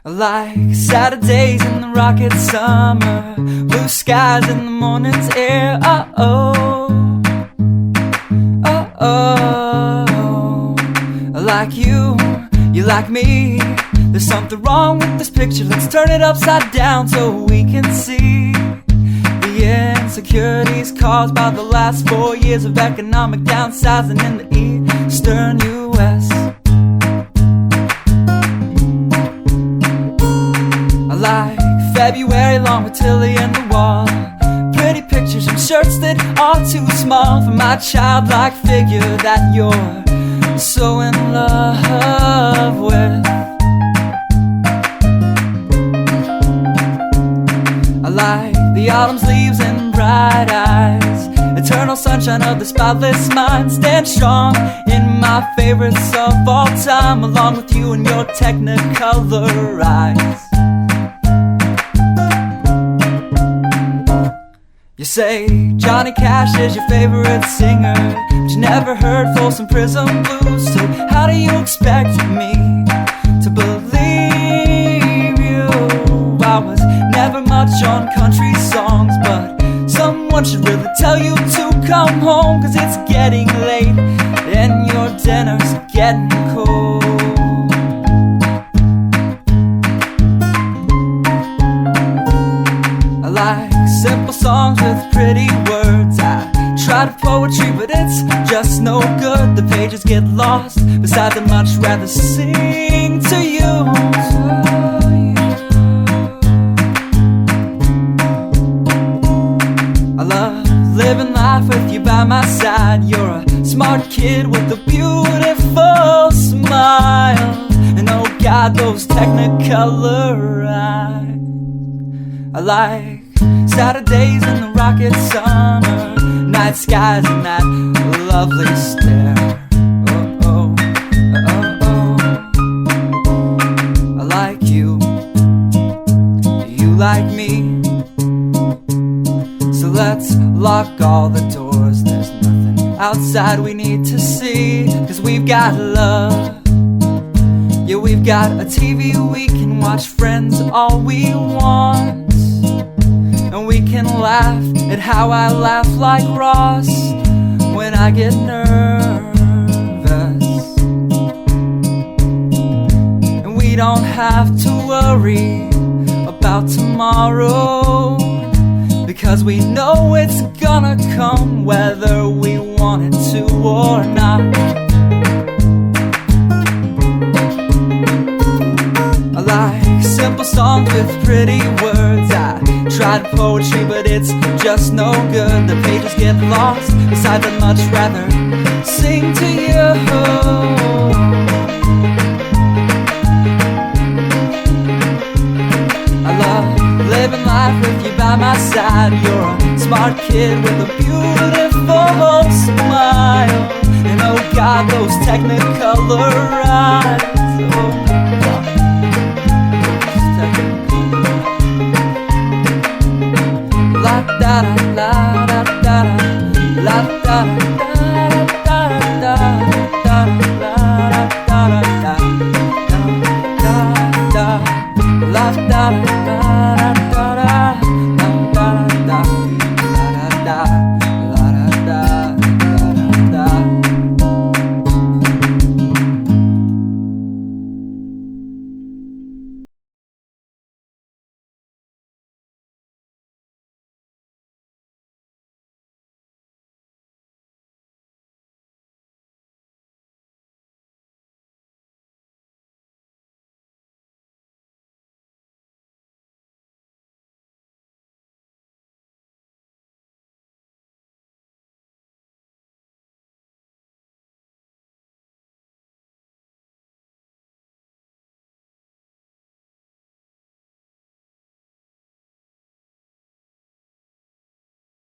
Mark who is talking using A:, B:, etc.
A: Like Saturdays in the rocket summer, blue skies in the morning's air. Oh, oh, oh. Like you like me. There's something wrong with this picture. Let's turn it upside down so we can see the insecurities caused by the last 4 years of economic downsizing in the eastern U.S. Like February long with Tilly and the wall, pretty pictures and shirts that are too small for my childlike figure that you're so in love with. I like the autumn's leaves and bright eyes, eternal sunshine of the spotless mind. Stand strong in my favorites of all time, along with you and your technicolor eyes. You say Johnny Cash is your favorite singer, but you never heard Folsom Prison Blues. So how do you expect me to believe you? I was never much on country songs, but someone should really tell you to come home, 'cause it's getting late and your dinner's getting cold. I like simple songs with pretty words. I tried poetry, but it's just no good. The pages get lost. Besides, I'd much rather sing to you. I love living life with you by my side. You're a smart kid with a beautiful smile, and oh God, those technicolor eyes. I like Saturdays in the rocket summer, night skies and that lovely stare. Oh, oh, oh, oh. I like you, you like me. So let's lock all the doors, there's nothing outside we need to see, 'cause we've got love. Yeah, we've got a TV we can watch, Friends all we want. And we can laugh at how I laugh like Ross when I get nervous. And we don't have to worry about tomorrow, because we know it's gonna come whether we want it to or not. I like simple songs with pretty words. I tried poetry, but it's just no good. The pages get lost. Besides, I'd much rather sing to you. I love living life with you by my side. You're a smart kid with a beautiful smile, and oh God, those technicolor eyes. Oh God. La da da da da la da da da da la da da da da da da la da da.